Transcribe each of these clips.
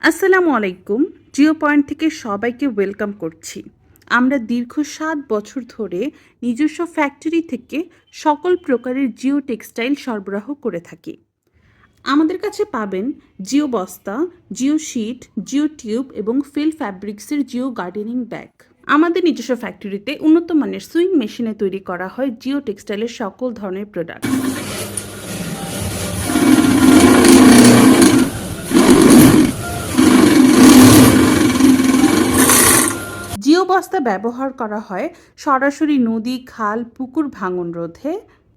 আসসালামু আলাইকুম। জিও পয়েন্ট থেকে সবাইকে ওয়েলকাম করছি। আমরা দীর্ঘ ৭ বছর ধরে নিজস্ব ফ্যাক্টরি থেকে সকল প্রকারের জিও টেক্সটাইল সরবরাহ করে থাকি। আমাদের কাছে পাবেন জিও বস্তা, জিও শিট, জিও টিউব এবং ফিল ফ্যাব্রিক্সের জিও গার্ডেনিং ব্যাগ। আমাদের নিজস্ব ফ্যাক্টরিতে উন্নত মানের সুইং মেশিনে তৈরি করা হয় জিও টেক্সটাইলের সকল ধরনের প্রোডাক্ট। জিও বস্তা ব্যবহার করা হয় সরাসরি নদী, খাল, পুকুর ভাঙন রোধে।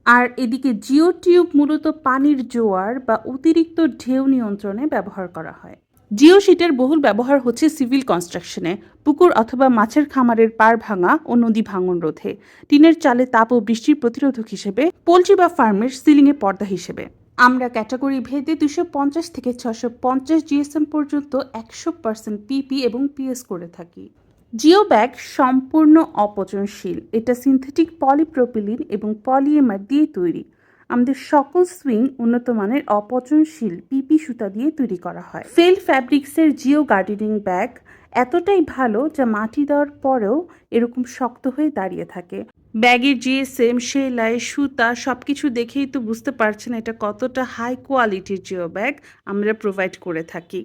আর এদিকে জিও টিউব মূলত পানির জোয়ার বা অতিরিক্ত ঢেউ নিয়ন্ত্রণে ব্যবহার করা হয়। জিও শিটের বহুল ব্যবহার হচ্ছে সিভিল কনস্ট্রাকশনে, পুকুর অথবা মাছের খামারের পাড় ভাঙা ও নদী ভাঙন রোধে, টিনের চালে তাপ ও বৃষ্টির প্রতিরোধক হিসেবে, পোলট্রি বা ফার্মের সিলিংয়ে পর্দা হিসেবে। আমরা ক্যাটাগরি ভেদে 250 থেকে 650 জিএসএম পর্যন্ত 100% পিপি এবং পিএস করে থাকি। জিও ব্যাগ সম্পূর্ণ অপচনশীল। এটা সিনথেটিক পলিপ্রোপিলিন এবং পলিএমার দিয়ে তৈরি। আমাদের সকল সুইং উন্নত মানের অপচনশীল পিপি সুতা দিয়ে তৈরি করা হয়। ফেল ফ্যাব্রিক্সের জিও গার্ডেনিং ব্যাগ এতটাই ভালো যা মাটি দেওয়ার পরেও এরকম শক্ত হয়ে দাঁড়িয়ে থাকে। ব্যাগের জিএসএম, সেলাই, সুতা সবকিছু দেখেই তো বুঝতে পারছেন এটা কতটা হাই কোয়ালিটির জিও ব্যাগ আমরা প্রোভাইড করে থাকি।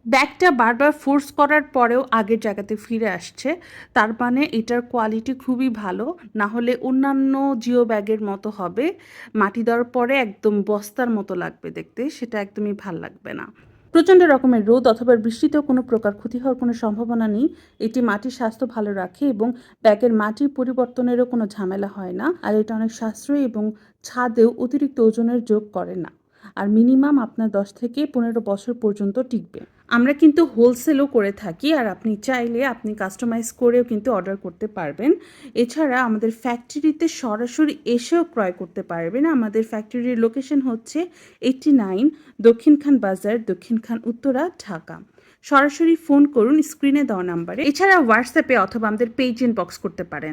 ব্যাগটা বারবার ফোর্স করার পরেও আগের জায়গাতে ফিরে আসছে, তার মানে এটার কোয়ালিটি খুবই ভালো। না হলে অন্যান্য জিও ব্যাগের মতো হবে, মাটি দেওয়ার পরে একদম বস্তার মতো লাগবে দেখতে, সেটা একদমই ভাল লাগবে না। প্রচণ্ড রকমের রোদ অথবা বৃষ্টিতেও কোনো প্রকার ক্ষতি হওয়ার কোনো সম্ভাবনা নেই। এটি মাটির স্বাস্থ্য ভালো রাখে এবং ব্যাগের মাটির পরিবর্তনেরও কোনো ঝামেলা হয় না। আর এটা অনেক সাশ্রয়ী এবং ছাদেও অতিরিক্ত ওজনের যোগ করে না। আর মিনিমাম আপনার 10 থেকে 15 বছর পর্যন্ত টিকবে। আমরা কিন্তু হোলসেলও করে থাকি, আর আপনি চাইলে আপনি কাস্টমাইজ করেও কিন্তু অর্ডার করতে পারবেন। এছাড়া আমাদের ফ্যাক্টরিতে সরাসরি এসেও ক্রয় করতে পারবেন। আমাদের ফ্যাক্টরির লোকেশন হচ্ছে 89 দক্ষিণখান বাজার, দক্ষিণখান উত্তরা, ঢাকা। সরাসরি ফোন করুন স্ক্রিনে দেওয়া নাম্বারে। এছাড়া হোয়াটসঅ্যাপে অথবা আমাদের পেজ ইনবক্স করতে পারেন।